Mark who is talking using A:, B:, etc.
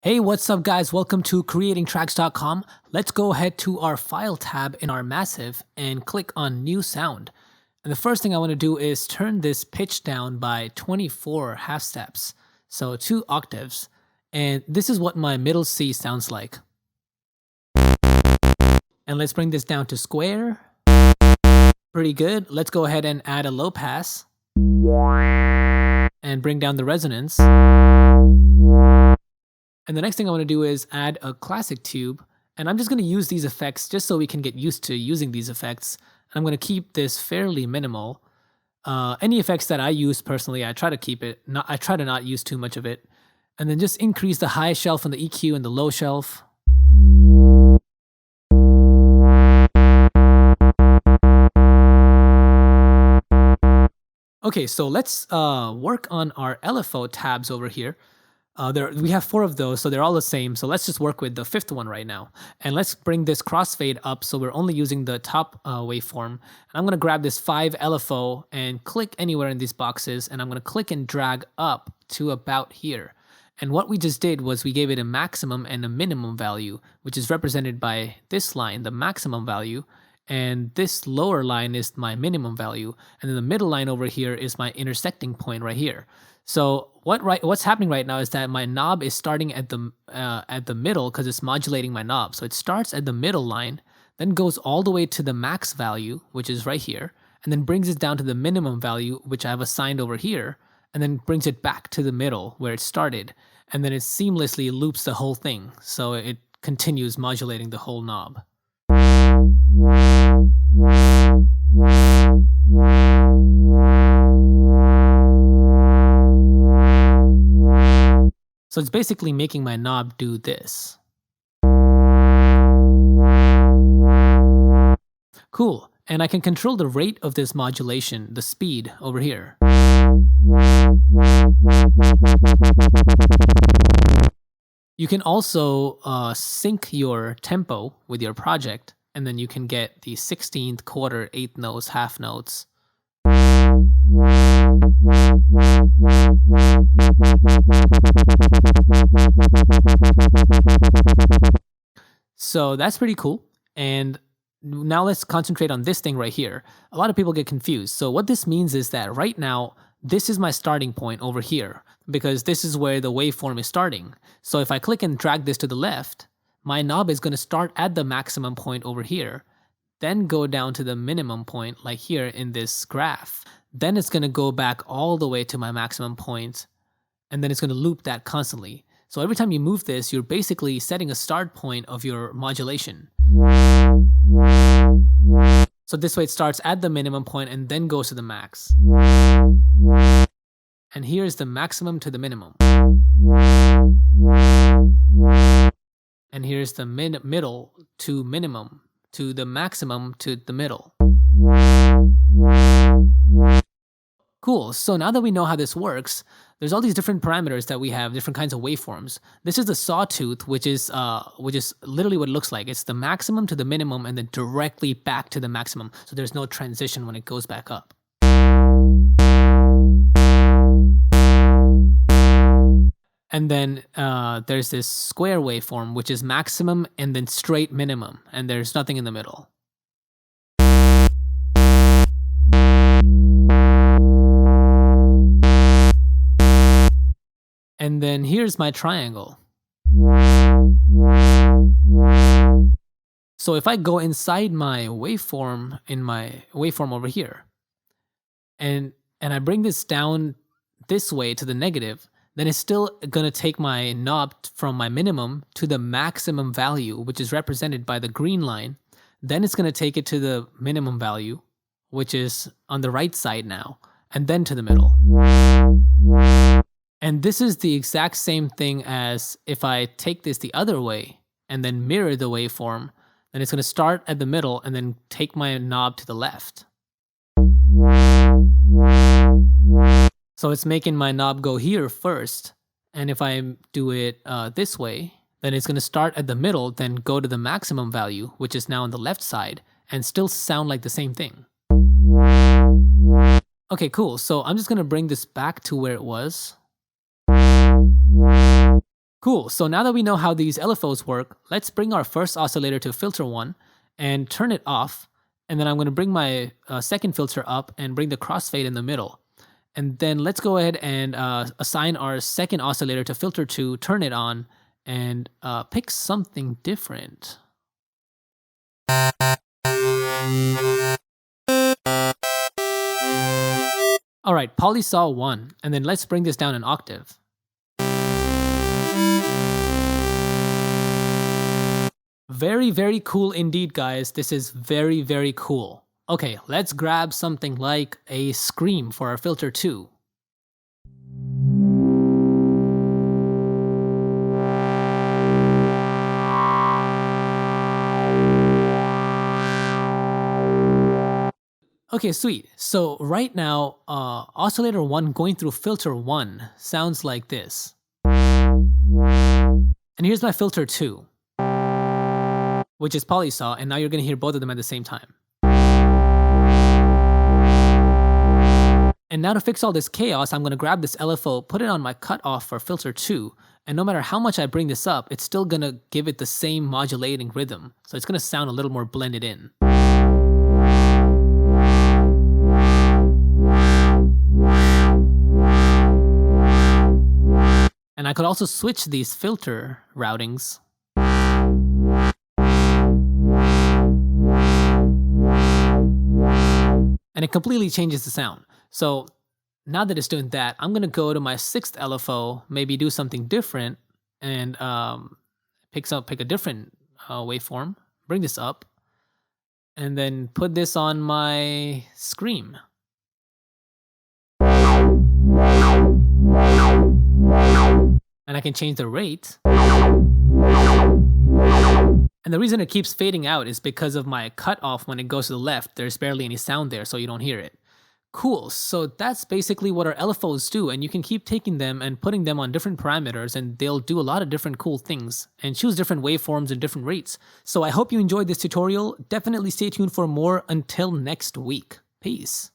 A: Hey, what's up guys? Welcome to creatingtracks.com. Let's go ahead to our file tab in our Masssive and click on new sound. And the first thing I want to do is turn this pitch down by 24 half steps. So 2 octaves. And this is what my middle C sounds like. And let's bring this down to square. Pretty good. Let's go ahead and add a low pass. And bring down the resonance. And the next thing I want to do is add a classic tube, and I'm just going to use these effects just so we can get used to using these effects. And I'm going to keep this fairly minimal. Any effects that I use personally, I try to keep it. I try to not use too much of it. And then just increase the high shelf on the EQ and the low shelf. Okay, so let's work on our LFO tabs over here. We have 4 of those, so they're all the same. So let's just work with the 5th one right now. And let's bring this crossfade up so we're only using the top waveform. And I'm going to grab this 5 LFO and click anywhere in these boxes. And I'm going to click and drag up to about here. And what we just did was we gave it a maximum and a minimum value, which is represented by this line, the maximum value. And this lower line is my minimum value. And then the middle line over here is my intersecting point right here. So what's happening right now is that my knob is starting at the middle because it's modulating my knob. So it starts at the middle line, then goes all the way to the max value, which is right here, and then brings it down to the minimum value, which I have assigned over here, and then brings it back to the middle where it started. And then it seamlessly loops the whole thing. So it continues modulating the whole knob. So it's basically making my knob do this. Cool. And I can control the rate of this modulation, the speed over here. You can also sync your tempo with your project, and then you can get the 16th, quarter, 8th notes, half notes. So that's pretty cool. And now let's concentrate on this thing right here. A lot of people get confused. So what this means is that right now, this is my starting point over here, because this is where the waveform is starting. So if I click and drag this to the left, my knob is going to start at the maximum point over here, then go down to the minimum point like here in this graph. Then it's going to go back all the way to my maximum point, and then it's going to loop that constantly. So every time you move this, you're basically setting a start point of your modulation. So this way it starts at the minimum point and then goes to the max. And here's the maximum to the minimum. And here's the middle to minimum, to the maximum to the middle. Cool, so now that we know how this works, there's all these different parameters that we have, different kinds of waveforms. This is the sawtooth, which is literally what it looks like. It's the maximum to the minimum and then directly back to the maximum. So there's no transition when it goes back up. And then there's this square waveform, which is maximum and then straight minimum, and there's nothing in the middle. And then here's my triangle. So if I go inside my waveform, in my waveform over here, and I bring this down this way to the negative, then it's still going to take my knob from my minimum to the maximum value, which is represented by the green line. Then it's going to take it to the minimum value, which is on the right side now, and then to the middle. And this is the exact same thing as if I take this the other way and then mirror the waveform, then it's going to start at the middle and then take my knob to the left. So it's making my knob go here first. And if I do it this way, then it's going to start at the middle, then go to the maximum value, which is now on the left side, and still sound like the same thing. Okay, cool. So I'm just going to bring this back to where it was. Cool, so now that we know how these LFOs work, let's bring our first oscillator to filter 1 and turn it off. And then I'm going to bring my second filter up and bring the crossfade in the middle. And then let's go ahead and assign our second oscillator to filter 2, turn it on, and pick something different. All right, polysaw 1, and then let's bring this down an octave. Very, very cool indeed, guys. This is very, very cool. Okay, let's grab something like a scream for our filter 2. Okay, sweet. So right now, oscillator 1 going through filter 1 sounds like this. And here's my filter 2, which is polysaw, and now you're gonna hear both of them at the same time. And now to fix all this chaos, I'm gonna grab this LFO, put it on my cutoff for filter 2, and no matter how much I bring this up, it's still gonna give it the same modulating rhythm. So it's gonna sound a little more blended in. And I could also switch these filter routings. And it completely changes the sound. So now that it's doing that, I'm gonna go to my 6th LFO, maybe do something different, and pick a different waveform, bring this up, and then put this on my scream. And I can change the rate. And the reason it keeps fading out is because of my cutoff. When it goes to the left, there's barely any sound there, so you don't hear it. Cool, so that's basically what our LFOs do, and you can keep taking them and putting them on different parameters, and they'll do a lot of different cool things, and choose different waveforms and different rates. So I hope you enjoyed this tutorial. Definitely stay tuned for more until next week. Peace.